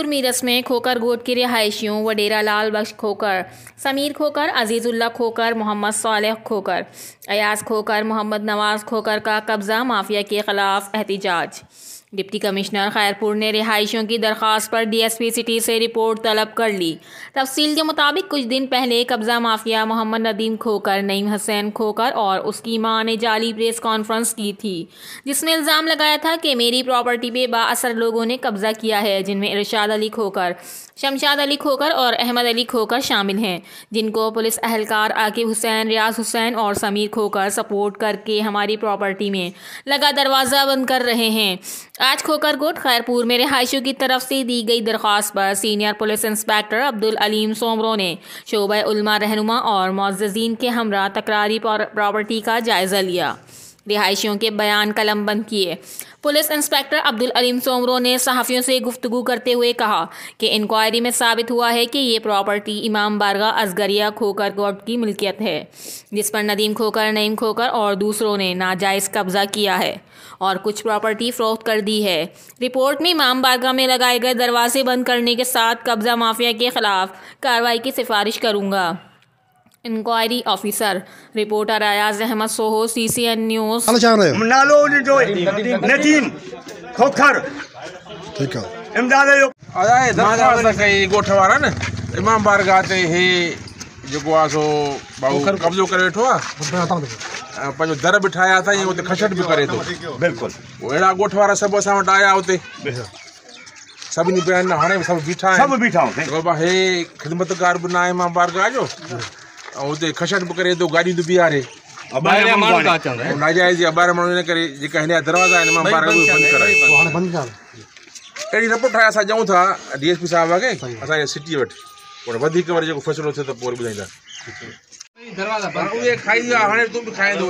खैरपुर मीरस में खोकर गोट के रिहायशियों वडेरा लाल बख्श खोकर, समीर खोकर, अजीजुल्ला खोकर, मोहम्मद सालेह खोकर, अयाज खोकर, मोहम्मद नवाज खोकर का कब्जा माफिया के खिलाफ एहतिजाज। डिप्टी कमिश्नर खैरपुर ने रिहायशियों की दरख्वास्त पर डीएसपी सिटी से रिपोर्ट तलब कर ली। तफसील के मुताबिक कुछ दिन पहले कब्जा माफिया मोहम्मद नदीम खोकर, नईम हुसैन खोकर और उसकी मां ने जाली प्रेस कॉन्फ्रेंस की थी, जिसमें इल्ज़ाम लगाया था कि मेरी प्रॉपर्टी पे बाअसर लोगों ने कब्जा किया है, जिनमें इरशाद अली खोकर, शमशाद अली खोकर और अहमद अली खोकर शामिल हैं, जिनको पुलिस अहलकार आकिब हुसैन, रियाज हुसैन और समीर खोकर सपोर्ट करके हमारी प्रॉपर्टी में लगा दरवाज़ा बंद कर रहे हैं। आज खोकर गोट खैरपुर में रिहायशियों की तरफ से दी गई दरख्वास्त पर senior police inspector Abdul Aleem Soomro ने शोबा उलमा रहनुमा और मुअज़्ज़िज़ीन के हमरा तकरारी प्रॉपर्टी का जायज़ा लिया। रिहायशियों के बयान कलमबंद किए। पुलिस इंस्पेक्टर अब्दुल अलीम सोमरो ने सहाफ़ियों से गुफ्तगू करते हुए कहा कि इंक्वायरी में साबित हुआ है कि ये प्रॉपर्टी इमाम बारगाह असगरिया खोकर गोट की मिल्कियत है, जिस पर नदीम खोकर, नईम खोकर और दूसरों ने नाजायज़ कब्जा किया है और कुछ प्रॉपर्टी फ़रोख्त कर दी है। रिपोर्ट में इमाम बारगाह में लगाए गए दरवाजे बंद करने के साथ कब्जा माफिया के खिलाफ कार्रवाई की सिफारिश करूँगा। Inquiry officer reporter Ayaz Ahmad Soho, CCN news. नालो जो नदीम खोखर ठीक है इमदाद आया दरखास्त कई गोठ वारा न इमाम बारगाह ते हे जेको आहे सो भाऊ कब्जो करे वेठो आहे, पंहिंजो दर बि ठाहिया अथई, उते खछट बि करे थो। बिल्कुल अहिड़ा गोठ वारा सभु असां वटि आया उते, सभिनी पिया हाणे सभु बीठा आहिनि, सब बीठा हूं बाबा हे ख़िदमतगार बि न आहे इमाम बारगाह जो, ऐं उते खछट बि करे थो, गाॾियूं थी बीहारे नाजाइज़ ॿाहिरि माण्हू इन करे जेका हिन जा दरवाज़ा आहिनि इमाम बारगाह बंदि कराए। अहिड़ी रिपोर्ट ठाहे असां ॾियूं था DSP साहिब खे असांजे सिटी वटि, पोइ वधीक वरी जेको फ़ैसिलो थिए त पोइ ॿुधाईंदा। उहे खाई हाणे तूं बि खाईंदो।